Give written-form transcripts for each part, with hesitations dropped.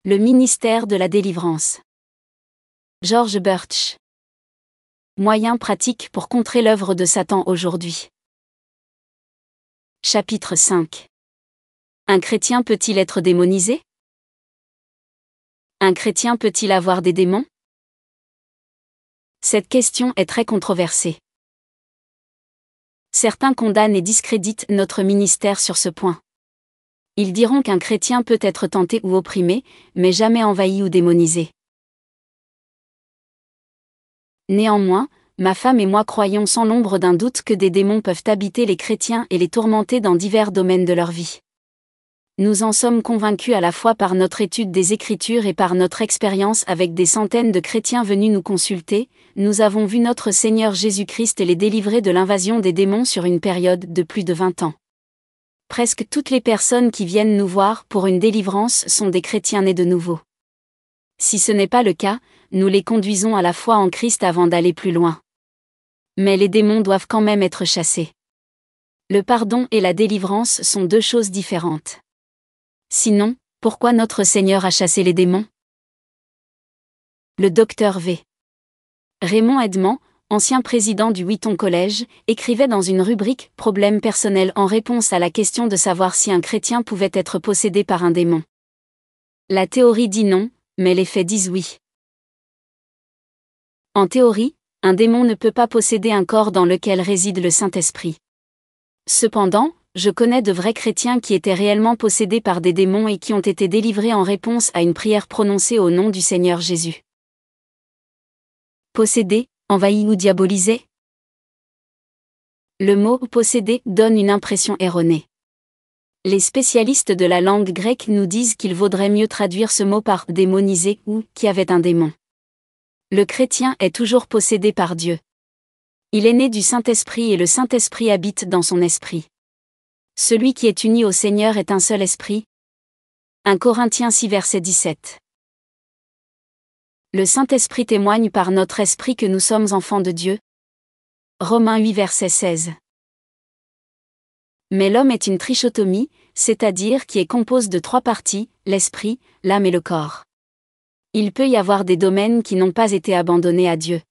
Le ministère de la délivrance. George Birch. Moyens pratiques pour contrer l'œuvre de Satan aujourd'hui. Chapitre 5. Un chrétien peut-il être démonisé? Un chrétien peut-il avoir des démons? Cette question est très controversée. Certains condamnent et discréditent notre ministère sur ce point. Ils diront qu'un chrétien peut être tenté ou opprimé, mais jamais envahi ou démonisé. Néanmoins, ma femme et moi croyons sans l'ombre d'un doute que des démons peuvent habiter les chrétiens et les tourmenter dans divers domaines de leur vie. Nous en sommes convaincus à la fois par notre étude des Écritures et par notre expérience avec des centaines de chrétiens venus nous consulter. Nous avons vu notre Seigneur Jésus-Christ les délivrer de l'invasion des démons sur une période de plus de 20 ans. Presque toutes les personnes qui viennent nous voir pour une délivrance sont des chrétiens nés de nouveau. Si ce n'est pas le cas, nous les conduisons à la foi en Christ avant d'aller plus loin. Mais les démons doivent quand même être chassés. Le pardon et la délivrance sont deux choses différentes. Sinon, pourquoi notre Seigneur a chassé les démons? Le docteur V. Raymond Edman, ancien président du Wheaton College, écrivait dans une rubrique « Problèmes personnels » en réponse à la question de savoir si un chrétien pouvait être possédé par un démon. La théorie dit non, mais les faits disent oui. En théorie, un démon ne peut pas posséder un corps dans lequel réside le Saint-Esprit. Cependant, je connais de vrais chrétiens qui étaient réellement possédés par des démons et qui ont été délivrés en réponse à une prière prononcée au nom du Seigneur Jésus. Possédé, envahi ou diabolisé? Le mot « possédé » donne une impression erronée. Les spécialistes de la langue grecque nous disent qu'il vaudrait mieux traduire ce mot par « démonisé » ou « qui avait un démon ». Le chrétien est toujours possédé par Dieu. Il est né du Saint-Esprit et le Saint-Esprit habite dans son esprit. Celui qui est uni au Seigneur est un seul esprit. 1 Corinthiens 6 verset 17. Le Saint-Esprit témoigne par notre esprit que nous sommes enfants de Dieu. Romains 8 verset 16. Mais l'homme est une trichotomie, c'est-à-dire qui est compose de trois parties, l'esprit, l'âme et le corps. Il peut y avoir des domaines qui n'ont pas été abandonnés à Dieu.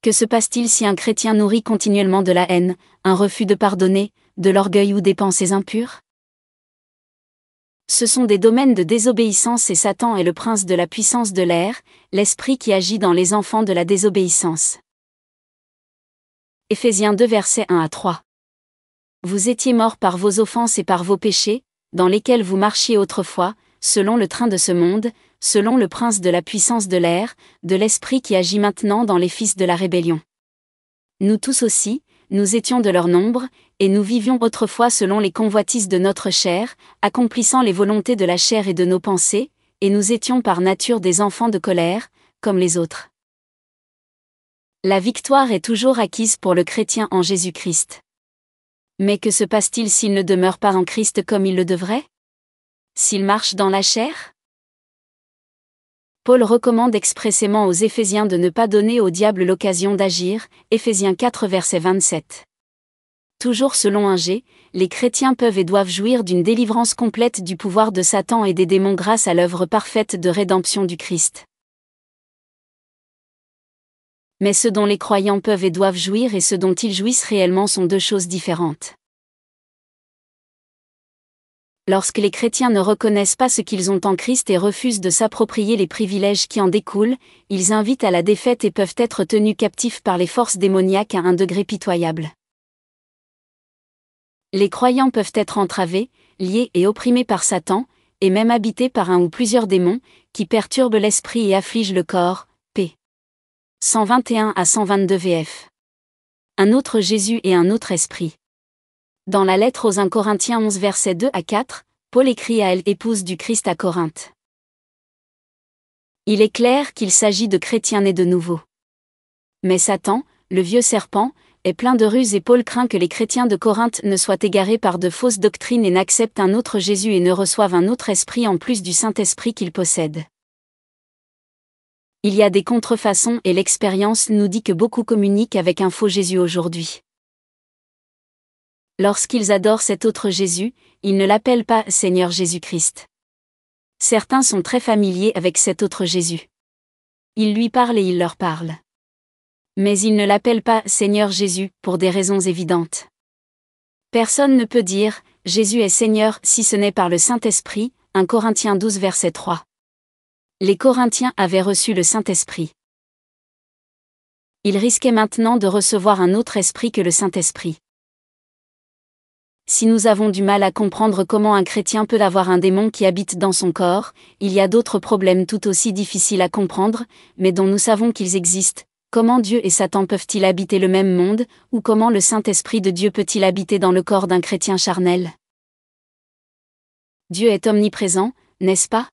Que se passe-t-il si un chrétien nourrit continuellement de la haine, un refus de pardonner, de l'orgueil ou des pensées impures? Ce sont des domaines de désobéissance et Satan est le prince de la puissance de l'air, l'esprit qui agit dans les enfants de la désobéissance. Éphésiens 2 versets 1 à 3. Vous étiez morts par vos offenses et par vos péchés, dans lesquels vous marchiez autrefois, selon le train de ce monde, selon le prince de la puissance de l'air, de l'esprit qui agit maintenant dans les fils de la rébellion. Nous tous aussi, nous étions de leur nombre, et nous vivions autrefois selon les convoitises de notre chair, accomplissant les volontés de la chair et de nos pensées, et nous étions par nature des enfants de colère, comme les autres. La victoire est toujours acquise pour le chrétien en Jésus-Christ. Mais que se passe-t-il s'il ne demeure pas en Christ comme il le devrait? S'il marche dans la chair? Paul recommande expressément aux Éphésiens de ne pas donner au diable l'occasion d'agir, Éphésiens 4 verset 27. Toujours selon 1G, les chrétiens peuvent et doivent jouir d'une délivrance complète du pouvoir de Satan et des démons grâce à l'œuvre parfaite de rédemption du Christ. Mais ce dont les croyants peuvent et doivent jouir et ce dont ils jouissent réellement sont deux choses différentes. Lorsque les chrétiens ne reconnaissent pas ce qu'ils ont en Christ et refusent de s'approprier les privilèges qui en découlent, ils invitent à la défaite et peuvent être tenus captifs par les forces démoniaques à un degré pitoyable. Les croyants peuvent être entravés, liés et opprimés par Satan, et même habités par un ou plusieurs démons, qui perturbent l'esprit et affligent le corps, p. 121 à 122 VF. Un autre Jésus et un autre esprit. Dans la lettre aux 1 Corinthiens 11 versets 2 à 4, Paul écrit à elle, épouse du Christ à Corinthe. Il est clair qu'il s'agit de chrétiens nés de nouveau. Mais Satan, le vieux serpent, est plein de ruses et Paul craint que les chrétiens de Corinthe ne soient égarés par de fausses doctrines et n'acceptent un autre Jésus et ne reçoivent un autre esprit en plus du Saint-Esprit qu'ils possèdent. Il y a des contrefaçons et l'expérience nous dit que beaucoup communiquent avec un faux Jésus aujourd'hui. Lorsqu'ils adorent cet autre Jésus, ils ne l'appellent pas Seigneur Jésus-Christ. Certains sont très familiers avec cet autre Jésus. Ils lui parlent et il leur parle. Mais ils ne l'appellent pas Seigneur Jésus, pour des raisons évidentes. Personne ne peut dire « Jésus est Seigneur » si ce n'est par le Saint-Esprit, 1 Corinthiens 12 verset 3. Les Corinthiens avaient reçu le Saint-Esprit. Ils risquaient maintenant de recevoir un autre esprit que le Saint-Esprit. Si nous avons du mal à comprendre comment un chrétien peut avoir un démon qui habite dans son corps, il y a d'autres problèmes tout aussi difficiles à comprendre, mais dont nous savons qu'ils existent. Comment Dieu et Satan peuvent-ils habiter le même monde, ou comment le Saint-Esprit de Dieu peut-il habiter dans le corps d'un chrétien charnel? Dieu est omniprésent, n'est-ce pas?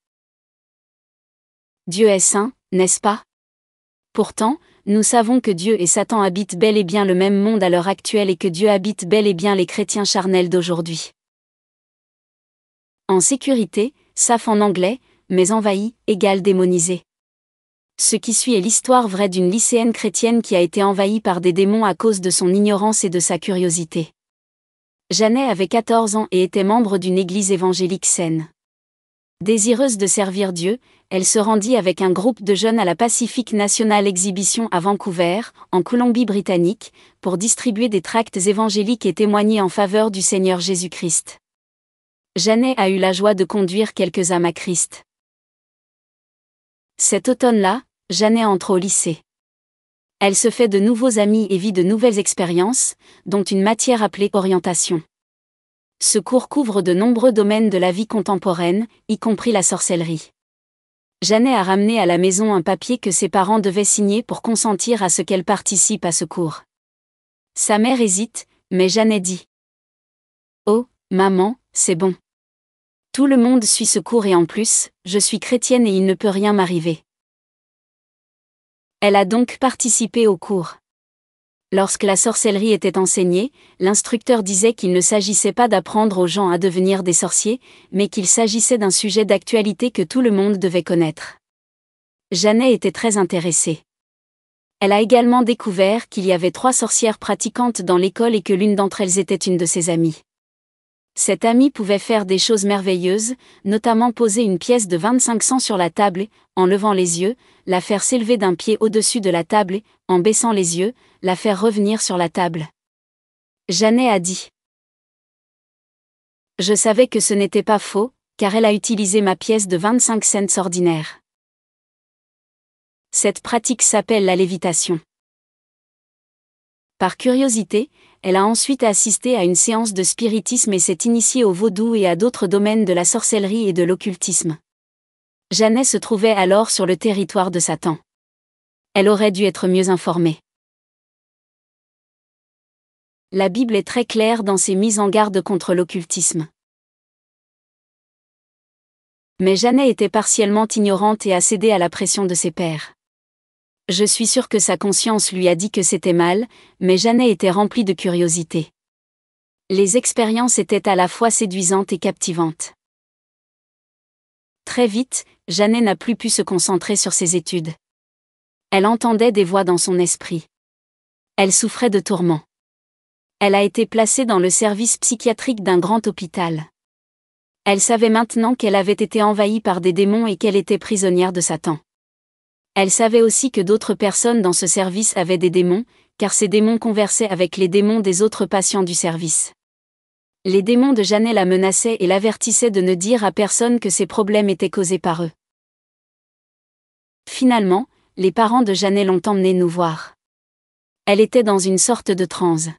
Dieu est saint, n'est-ce pas? Pourtant, nous savons que Dieu et Satan habitent bel et bien le même monde à l'heure actuelle et que Dieu habite bel et bien les chrétiens charnels d'aujourd'hui. En sécurité, safe en anglais, mais envahi, égale démonisé. Ce qui suit est l'histoire vraie d'une lycéenne chrétienne qui a été envahie par des démons à cause de son ignorance et de sa curiosité. Janet avait 14 ans et était membre d'une église évangélique saine. Désireuse de servir Dieu, elle se rendit avec un groupe de jeunes à la Pacific National Exhibition à Vancouver, en Colombie-Britannique, pour distribuer des tracts évangéliques et témoigner en faveur du Seigneur Jésus-Christ. Janet a eu la joie de conduire quelques âmes à Christ. Cet automne-là, Janet entre au lycée. Elle se fait de nouveaux amis et vit de nouvelles expériences, dont une matière appelée orientation. Ce cours couvre de nombreux domaines de la vie contemporaine, y compris la sorcellerie. Janet a ramené à la maison un papier que ses parents devaient signer pour consentir à ce qu'elle participe à ce cours. Sa mère hésite, mais Janet dit : « Oh, maman, c'est bon. Tout le monde suit ce cours et en plus, je suis chrétienne et il ne peut rien m'arriver. » Elle a donc participé au cours. Lorsque la sorcellerie était enseignée, l'instructeur disait qu'il ne s'agissait pas d'apprendre aux gens à devenir des sorciers, mais qu'il s'agissait d'un sujet d'actualité que tout le monde devait connaître. Janet était très intéressée. Elle a également découvert qu'il y avait 3 sorcières pratiquantes dans l'école et que l'une d'entre elles était une de ses amies. Cette amie pouvait faire des choses merveilleuses, notamment poser une pièce de 25 cents sur la table et, en levant les yeux, la faire s'élever d'un pied au-dessus de la table et, en baissant les yeux, la faire revenir sur la table. Janet a dit : « Je savais que ce n'était pas faux, car elle a utilisé ma pièce de 25 cents ordinaire. » Cette pratique s'appelle la lévitation. Par curiosité, elle a ensuite assisté à une séance de spiritisme et s'est initiée au vaudou et à d'autres domaines de la sorcellerie et de l'occultisme. Janet se trouvait alors sur le territoire de Satan. Elle aurait dû être mieux informée. La Bible est très claire dans ses mises en garde contre l'occultisme. Mais Janet était partiellement ignorante et a cédé à la pression de ses pairs. Je suis sûre que sa conscience lui a dit que c'était mal, mais Janet était remplie de curiosité. Les expériences étaient à la fois séduisantes et captivantes. Très vite, Janet n'a plus pu se concentrer sur ses études. Elle entendait des voix dans son esprit. Elle souffrait de tourments. Elle a été placée dans le service psychiatrique d'un grand hôpital. Elle savait maintenant qu'elle avait été envahie par des démons et qu'elle était prisonnière de Satan. Elle savait aussi que d'autres personnes dans ce service avaient des démons, car ces démons conversaient avec les démons des autres patients du service. Les démons de Janet la menaçaient et l'avertissaient de ne dire à personne que ses problèmes étaient causés par eux. Finalement, les parents de Janet l'ont emmenée nous voir. Elle était dans une sorte de transe.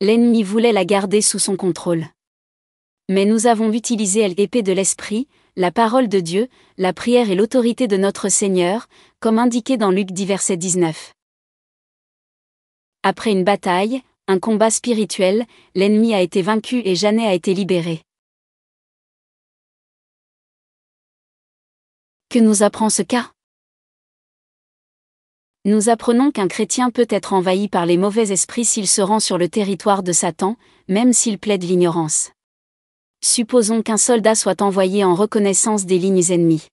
L'ennemi voulait la garder sous son contrôle. Mais nous avons utilisé l'épée de l'esprit, la parole de Dieu, la prière et l'autorité de notre Seigneur, comme indiqué dans Luc 10 verset 19. Après une bataille, un combat spirituel, l'ennemi a été vaincu et Janet a été libérée. Que nous apprend ce cas ? Nous apprenons qu'un chrétien peut être envahi par les mauvais esprits s'il se rend sur le territoire de Satan, même s'il plaide l'ignorance. Supposons qu'un soldat soit envoyé en reconnaissance des lignes ennemies.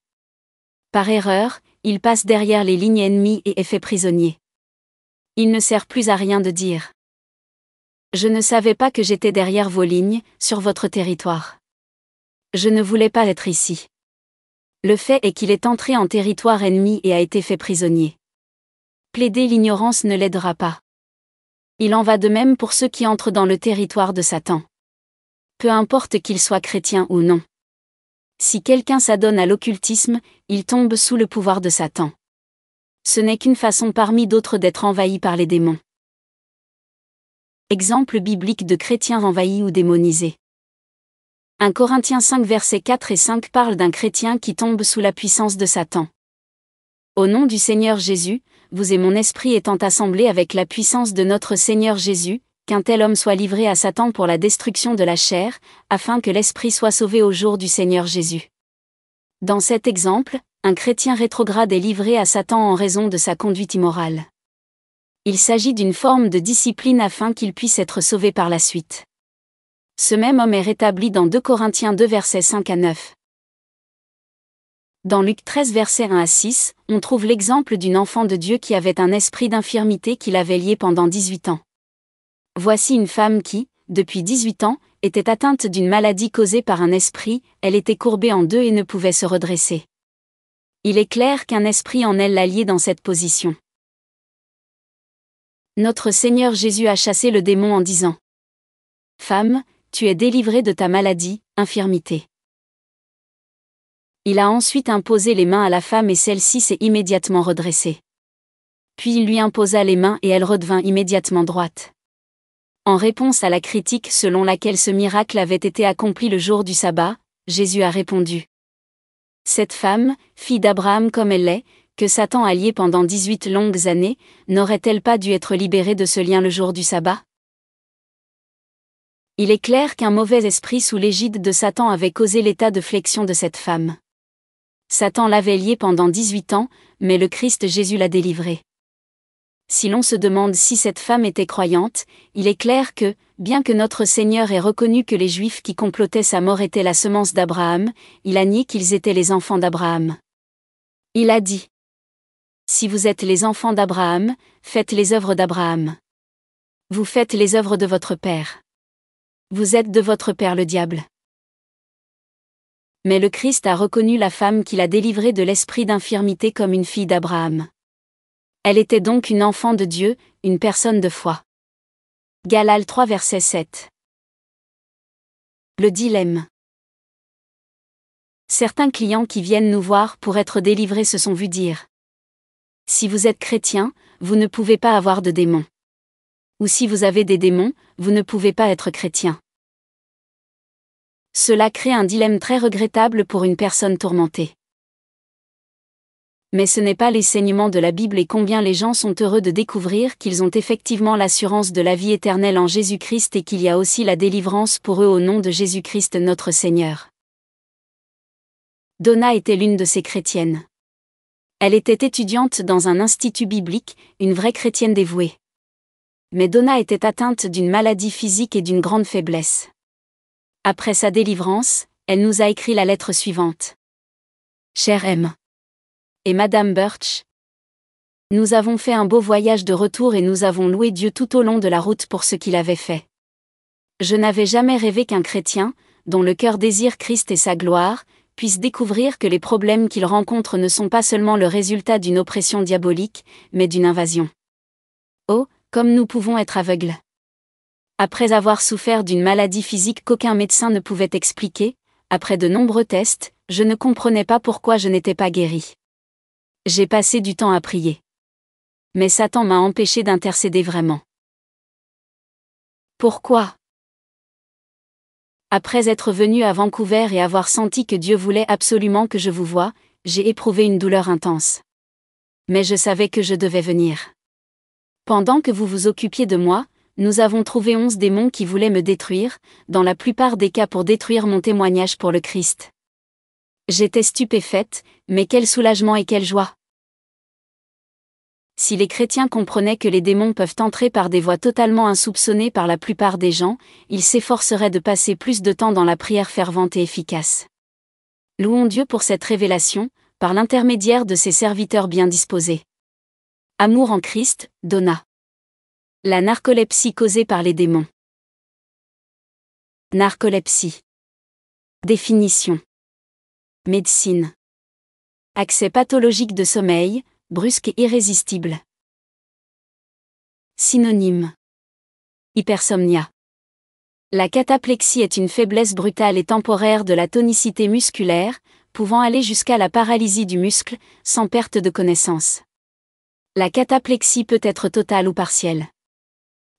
Par erreur, il passe derrière les lignes ennemies et est fait prisonnier. Il ne sert plus à rien de dire : « Je ne savais pas que j'étais derrière vos lignes, sur votre territoire. Je ne voulais pas être ici. » Le fait est qu'il est entré en territoire ennemi et a été fait prisonnier. Plaider l'ignorance ne l'aidera pas. Il en va de même pour ceux qui entrent dans le territoire de Satan. Peu importe qu'il soit chrétien ou non. Si quelqu'un s'adonne à l'occultisme, il tombe sous le pouvoir de Satan. Ce n'est qu'une façon parmi d'autres d'être envahi par les démons. Exemple biblique de chrétiens envahis ou démonisés. 1 Corinthiens 5 versets 4 et 5 parle d'un chrétien qui tombe sous la puissance de Satan. Au nom du Seigneur Jésus, vous et mon esprit étant assemblés avec la puissance de notre Seigneur Jésus, qu'un tel homme soit livré à Satan pour la destruction de la chair, afin que l'esprit soit sauvé au jour du Seigneur Jésus. Dans cet exemple, un chrétien rétrograde est livré à Satan en raison de sa conduite immorale. Il s'agit d'une forme de discipline afin qu'il puisse être sauvé par la suite. Ce même homme est rétabli dans 2 Corinthiens 2 versets 5 à 9. Dans Luc 13 versets 1 à 6, on trouve l'exemple d'une enfant de Dieu qui avait un esprit d'infirmité qui l'avait liée pendant 18 ans. Voici une femme qui, depuis 18 ans, était atteinte d'une maladie causée par un esprit, elle était courbée en deux et ne pouvait se redresser. Il est clair qu'un esprit en elle l'a liée dans cette position. Notre Seigneur Jésus a chassé le démon en disant : « Femme, tu es délivrée de ta maladie, infirmité. » Il a ensuite imposé les mains à la femme et celle-ci s'est immédiatement redressée. Puis il lui imposa les mains et elle redevint immédiatement droite. En réponse à la critique selon laquelle ce miracle avait été accompli le jour du sabbat, Jésus a répondu : « Cette femme, fille d'Abraham comme elle l'est, que Satan a liée pendant 18 longues années, n'aurait-elle pas dû être libérée de ce lien le jour du sabbat ? Il est clair qu'un mauvais esprit sous l'égide de Satan avait causé l'état de flexion de cette femme. Satan l'avait liée pendant 18 ans, mais le Christ Jésus l'a délivrée. Si l'on se demande si cette femme était croyante, il est clair que, bien que notre Seigneur ait reconnu que les Juifs qui complotaient sa mort étaient la semence d'Abraham, il a nié qu'ils étaient les enfants d'Abraham. Il a dit : « Si vous êtes les enfants d'Abraham, faites les œuvres d'Abraham. Vous faites les œuvres de votre père. Vous êtes de votre père le diable. » Mais le Christ a reconnu la femme qu'il a délivrée de l'esprit d'infirmité comme une fille d'Abraham. Elle était donc une enfant de Dieu, une personne de foi. Galates 3 verset 7. Le dilemme. Certains clients qui viennent nous voir pour être délivrés se sont vus dire : « Si vous êtes chrétien, vous ne pouvez pas avoir de démons. Ou si vous avez des démons, vous ne pouvez pas être chrétien. » Cela crée un dilemme très regrettable pour une personne tourmentée. Mais ce n'est pas l'enseignement de la Bible et combien les gens sont heureux de découvrir qu'ils ont effectivement l'assurance de la vie éternelle en Jésus-Christ et qu'il y a aussi la délivrance pour eux au nom de Jésus-Christ notre Seigneur. Donna était l'une de ces chrétiennes. Elle était étudiante dans un institut biblique, une vraie chrétienne dévouée. Mais Donna était atteinte d'une maladie physique et d'une grande faiblesse. Après sa délivrance, elle nous a écrit la lettre suivante. Chère M. et Madame Birch, nous avons fait un beau voyage de retour et nous avons loué Dieu tout au long de la route pour ce qu'il avait fait. Je n'avais jamais rêvé qu'un chrétien, dont le cœur désire Christ et sa gloire, puisse découvrir que les problèmes qu'il rencontre ne sont pas seulement le résultat d'une oppression diabolique, mais d'une invasion. Oh, comme nous pouvons être aveugles. Après avoir souffert d'une maladie physique qu'aucun médecin ne pouvait expliquer, après de nombreux tests, je ne comprenais pas pourquoi je n'étais pas guéri. J'ai passé du temps à prier. Mais Satan m'a empêché d'intercéder vraiment. Pourquoi ? Après être venu à Vancouver et avoir senti que Dieu voulait absolument que je vous voie, j'ai éprouvé une douleur intense. Mais je savais que je devais venir. Pendant que vous vous occupiez de moi, nous avons trouvé 11 démons qui voulaient me détruire, dans la plupart des cas pour détruire mon témoignage pour le Christ. J'étais stupéfaite, mais quel soulagement et quelle joie! Si les chrétiens comprenaient que les démons peuvent entrer par des voies totalement insoupçonnées par la plupart des gens, ils s'efforceraient de passer plus de temps dans la prière fervente et efficace. Louons Dieu pour cette révélation, par l'intermédiaire de ses serviteurs bien disposés. Amour en Christ, Donna. La narcolepsie causée par les démons. Narcolepsie. Définition. Médecine. Accès pathologique de sommeil, brusque et irrésistible. Synonyme. Hypersomnia. La cataplexie est une faiblesse brutale et temporaire de la tonicité musculaire, pouvant aller jusqu'à la paralysie du muscle, sans perte de connaissance. La cataplexie peut être totale ou partielle.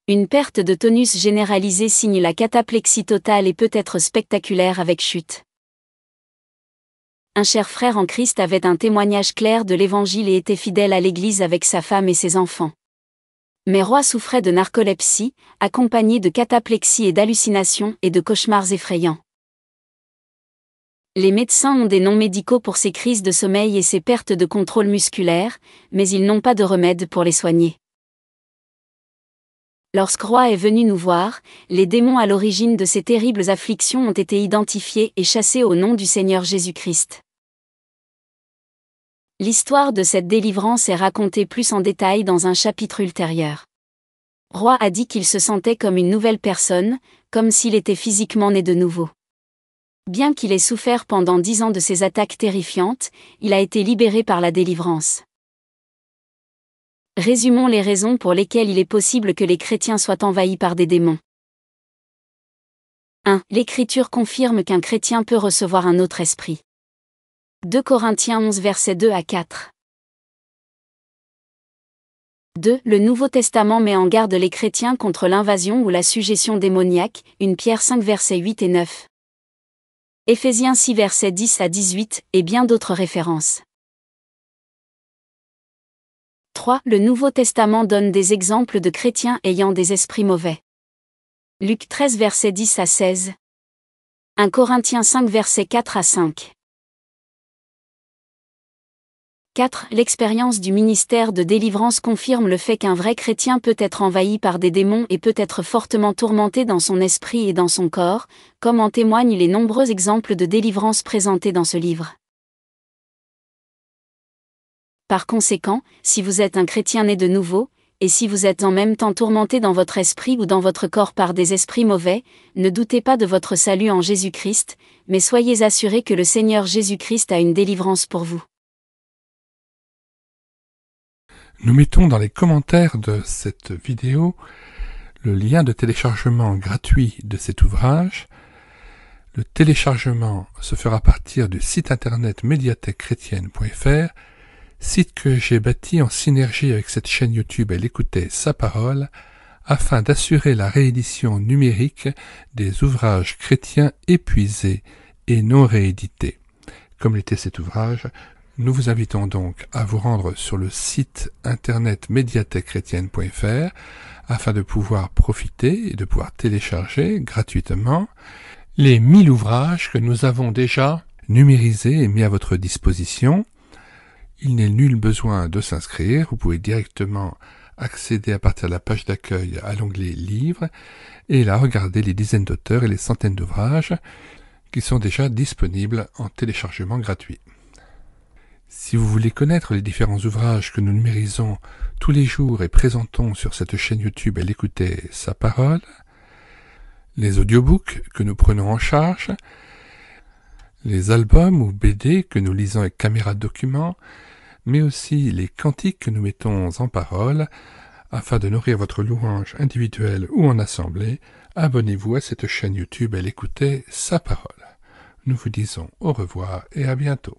Une perte de tonus généralisée signe la cataplexie totale et peut être spectaculaire avec chute. Un cher frère en Christ avait un témoignage clair de l'Évangile et était fidèle à l'Église avec sa femme et ses enfants. Mais Roy souffrait de narcolepsie, accompagnée de cataplexie et d'hallucinations et de cauchemars effrayants. Les médecins ont des noms médicaux pour ces crises de sommeil et ces pertes de contrôle musculaire, mais ils n'ont pas de remède pour les soigner. Lorsque Roy est venu nous voir, les démons à l'origine de ces terribles afflictions ont été identifiés et chassés au nom du Seigneur Jésus-Christ. L'histoire de cette délivrance est racontée plus en détail dans un chapitre ultérieur. Roy a dit qu'il se sentait comme une nouvelle personne, comme s'il était physiquement né de nouveau. Bien qu'il ait souffert pendant 10 ans de ces attaques terrifiantes, il a été libéré par la délivrance. Résumons les raisons pour lesquelles il est possible que les chrétiens soient envahis par des démons. 1. L'Écriture confirme qu'un chrétien peut recevoir un autre esprit. 2 Corinthiens 11 versets 2 à 4. 2. Le Nouveau Testament met en garde les chrétiens contre l'invasion ou la suggestion démoniaque, 1 Pierre 5 versets 8 et 9. Éphésiens 6 versets 10 à 18, et bien d'autres références. 3. Le Nouveau Testament donne des exemples de chrétiens ayant des esprits mauvais. Luc 13 versets 10 à 16. 1 Corinthiens 5 versets 4 à 5. 4. L'expérience du ministère de délivrance confirme le fait qu'un vrai chrétien peut être envahi par des démons et peut être fortement tourmenté dans son esprit et dans son corps, comme en témoignent les nombreux exemples de délivrance présentés dans ce livre. Par conséquent, si vous êtes un chrétien né de nouveau, et si vous êtes en même temps tourmenté dans votre esprit ou dans votre corps par des esprits mauvais, ne doutez pas de votre salut en Jésus-Christ, mais soyez assurés que le Seigneur Jésus-Christ a une délivrance pour vous. Nous mettons dans les commentaires de cette vidéo le lien de téléchargement gratuit de cet ouvrage. Le téléchargement se fera à partir du site internet médiathèquechrétienne.fr, site que j'ai bâti en synergie avec cette chaîne YouTube Elle écoutait sa parole, afin d'assurer la réédition numérique des ouvrages chrétiens épuisés et non réédités. Comme l'était cet ouvrage, nous vous invitons donc à vous rendre sur le site internet médiathèquechrétienne.fr afin de pouvoir profiter et de pouvoir télécharger gratuitement les 1000 ouvrages que nous avons déjà numérisés et mis à votre disposition. Il n'est nul besoin de s'inscrire, vous pouvez directement accéder à partir de la page d'accueil à l'onglet Livres et là regarder les dizaines d'auteurs et les centaines d'ouvrages qui sont déjà disponibles en téléchargement gratuit. Si vous voulez connaître les différents ouvrages que nous numérisons tous les jours et présentons sur cette chaîne YouTube Elle écoutait sa parole, les audiobooks que nous prenons en charge, les albums ou BD que nous lisons avec caméra de document, mais aussi les cantiques que nous mettons en parole, afin de nourrir votre louange individuelle ou en assemblée, abonnez-vous à cette chaîne YouTube Elle écoutait sa parole. Nous vous disons au revoir et à bientôt.